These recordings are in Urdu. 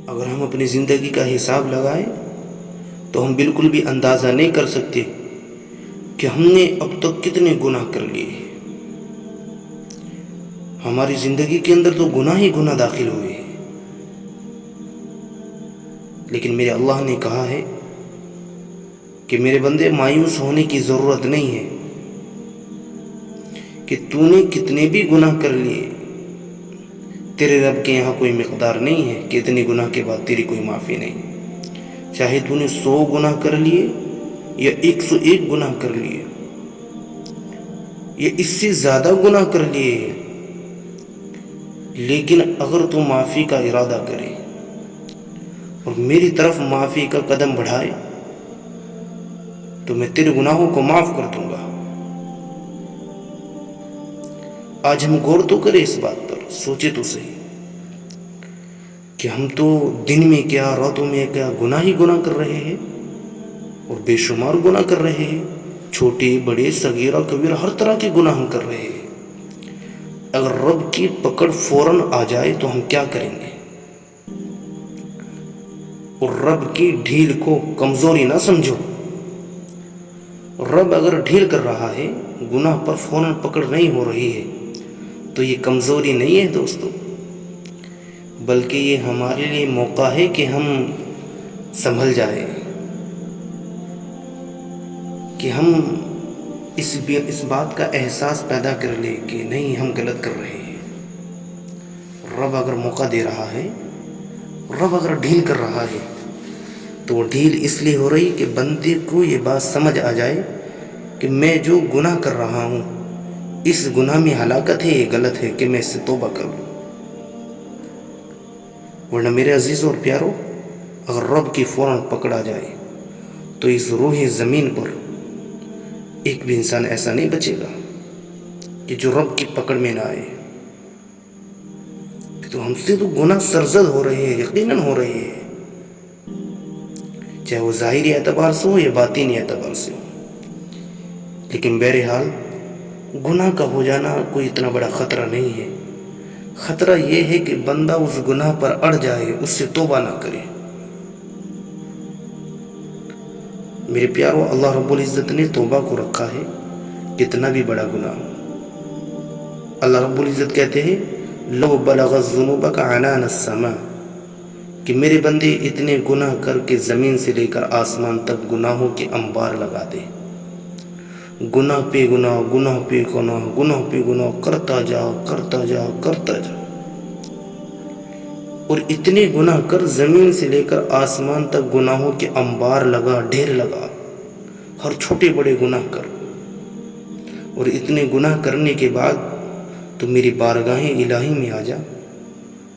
اگر ہم اپنی زندگی کا حساب لگائیں تو ہم بالکل بھی اندازہ نہیں کر سکتے کہ ہم نے اب تک کتنے گناہ کر لیے۔ ہماری زندگی کے اندر تو گناہ ہی گناہ داخل ہوئے ہیں، لیکن میرے اللہ نے کہا ہے کہ میرے بندے مایوس ہونے کی ضرورت نہیں ہے کہ تو نے کتنے بھی گناہ کر لیے، تیرے رب کے یہاں کوئی مقدار نہیں ہے کہ اتنے گناہ کے بعد تیری کوئی معافی نہیں۔ چاہے تو نے 100 گناہ کر لیے یا 101 گناہ کر لیے یا اس سے زیادہ گناہ کر لیے، لیکن اگر تو معافی کا ارادہ کرے اور میری طرف معافی کا قدم بڑھائے تو میں تیرے گناہوں کو معاف کر دوں گا۔ آج ہم غور تو کریں اس بات پر، سوچے تو صحیح کہ ہم تو دن میں کیا راتوں میں کیا گناہ ہی گناہ کر رہے ہیں، اور بے شمار گناہ کر رہے ہیں، چھوٹے بڑے صغیرہ کبیرہ ہر طرح کے گناہ ہم کر رہے ہیں۔ اگر رب کی پکڑ فوراً آ جائے تو ہم کیا کریں گے؟ اور رب کی ڈھیل کو کمزوری نہ سمجھو۔ رب اگر ڈھیل کر رہا ہے، گناہ پر فوراً پکڑ نہیں ہو رہی ہے، تو یہ کمزوری نہیں ہے دوستو، بلکہ یہ ہمارے لیے موقع ہے کہ ہم سنبھل جائیں، کہ ہم اس بات کا احساس پیدا کر لیں کہ نہیں، ہم غلط کر رہے ہیں۔ رب اگر موقع دے رہا ہے، رب اگر ڈھیل کر رہا ہے، تو وہ ڈھیل اس لیے ہو رہی کہ بندے کو یہ بات سمجھ آ جائے کہ میں جو گناہ کر رہا ہوں، اس گناہ میں ہلاکت ہے، یہ غلط ہے کہ میں اس سے توبہ کر لوں۔ ورنہ میرے عزیز اور پیارو، اگر رب کی فوراً پکڑ آ جائے تو اس روح زمین پر ایک بھی انسان ایسا نہیں بچے گا کہ جو رب کی پکڑ میں نہ آئے۔ تو ہم سے تو گناہ سرزد ہو رہے ہیں، یقیناً ہو رہے ہیں، چاہے وہ ظاہری اعتبار سے ہو یا باطینی اعتبار سے ہو، لیکن بہرحال گناہ کا ہو جانا کوئی اتنا بڑا خطرہ نہیں ہے۔ خطرہ یہ ہے کہ بندہ اس گناہ پر اڑ جائے، اس سے توبہ نہ کرے۔ میرے پیارو، اللہ رب العزت نے توبہ کو رکھا ہے کتنا بھی بڑا گناہ ہو۔ اللہ رب العزت کہتے ہیں لو بلغ الذنوب عنان السماء، کہ میرے بندے اتنے گناہ کر کے زمین سے لے کر آسمان تک گناہوں کے انبار لگا دے، گناہ پہ گناہ، گناہ پہ گناہ، گناہ پہ گناہ کرتا جا کرتا جا کرتا جا، اور اتنے گناہ کر زمین سے لے کر آسمان تک گناہوں کے انبار لگا، ڈھیر لگا، ہر چھوٹے بڑے گناہ کر، اور اتنے گناہ کرنے کے بعد تو میری بارگاہ الہی میں آ جا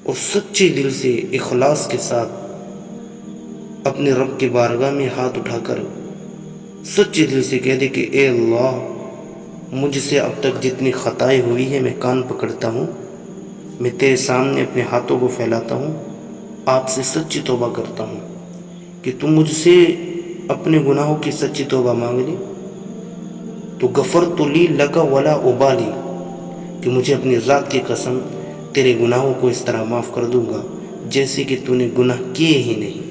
اور سچے دل سے اخلاص کے ساتھ اپنے رب کی بارگاہ میں ہاتھ اٹھا کر سچے دل سے کہہ دے کہ اے اللہ، مجھ سے اب تک جتنی خطائیں ہوئی ہیں، میں کان پکڑتا ہوں، میں تیرے سامنے اپنے ہاتھوں کو پھیلاتا ہوں، آپ سے سچی توبہ کرتا ہوں کہ تم مجھ سے اپنے گناہوں کی سچی توبہ مانگ لی تو غفرت لی لک ولا ابالی، کہ مجھے اپنی ذات کی قسم تیرے گناہوں کو اس طرح معاف کر دوں گا جیسے کہ تو نے گناہ کیے ہی نہیں۔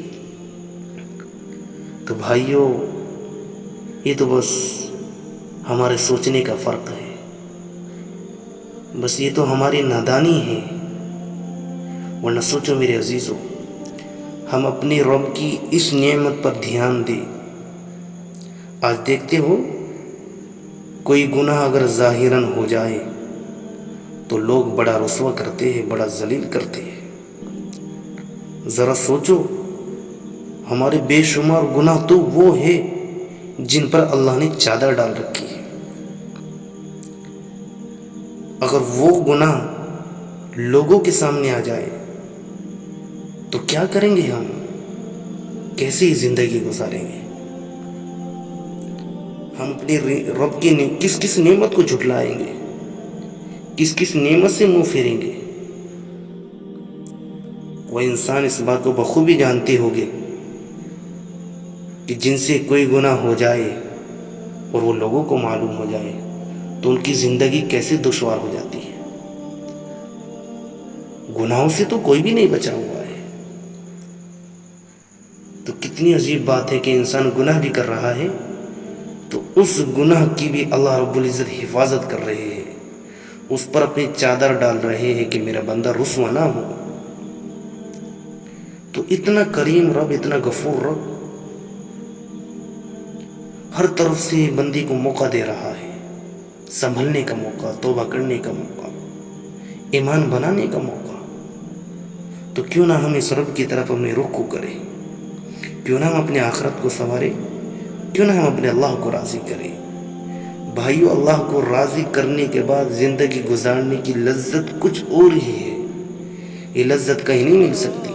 تو بھائیو، یہ تو بس ہمارے سوچنے کا فرق ہے، بس یہ تو ہماری نادانی ہے، ورنہ سوچو میرے عزیزو، ہم اپنے رب کی اس نعمت پر دھیان دیں۔ آج دیکھتے ہو کوئی گناہ اگر ظاہراً ہو جائے تو لوگ بڑا رسوا کرتے ہیں، بڑا ذلیل کرتے ہیں۔ ذرا سوچو، ہمارے بے شمار گناہ تو وہ ہے جن پر اللہ نے چادر ڈال رکھی ہے۔ اگر وہ گناہ لوگوں کے سامنے آ جائے تو کیا کریں گے؟ ہم کیسی زندگی گزاریں گے؟ ہم اپنے رب کی کس کس نعمت کو جھٹلائیں گے؟ کس کس نعمت سے منہ پھیریں گے؟ وہ انسان اس بات کو بخوبی جانتے ہوگے کہ جن سے کوئی گناہ ہو جائے اور وہ لوگوں کو معلوم ہو جائے تو ان کی زندگی کیسے دشوار ہو جاتی ہے۔ گناہوں سے تو کوئی بھی نہیں بچا ہوا ہے، کتنی عجیب بات ہے کہ انسان گناہ بھی کر رہا ہے تو اس گناہ کی بھی اللہ رب العزت حفاظت کر رہے ہیں، اس پر اپنی چادر ڈال رہے ہیں کہ میرا بندہ رسوا نہ ہو۔ تو اتنا کریم رب، اتنا غفور رب ہر طرف سے بندی کو موقع دے رہا ہے، سنبھلنے کا موقع، توبہ کرنے کا موقع، ایمان بنانے کا موقع۔ تو کیوں نہ ہم اس رب کی طرف اپنے رخ کو کریں، کیوں نہ ہم اپنے آخرت کو سنواریں، کیوں نہ ہم اپنے اللہ کو راضی کریں۔ بھائیو، اللہ کو راضی کرنے کے بعد زندگی گزارنے کی لذت کچھ اور ہی ہے، یہ لذت کہیں نہیں مل سکتی۔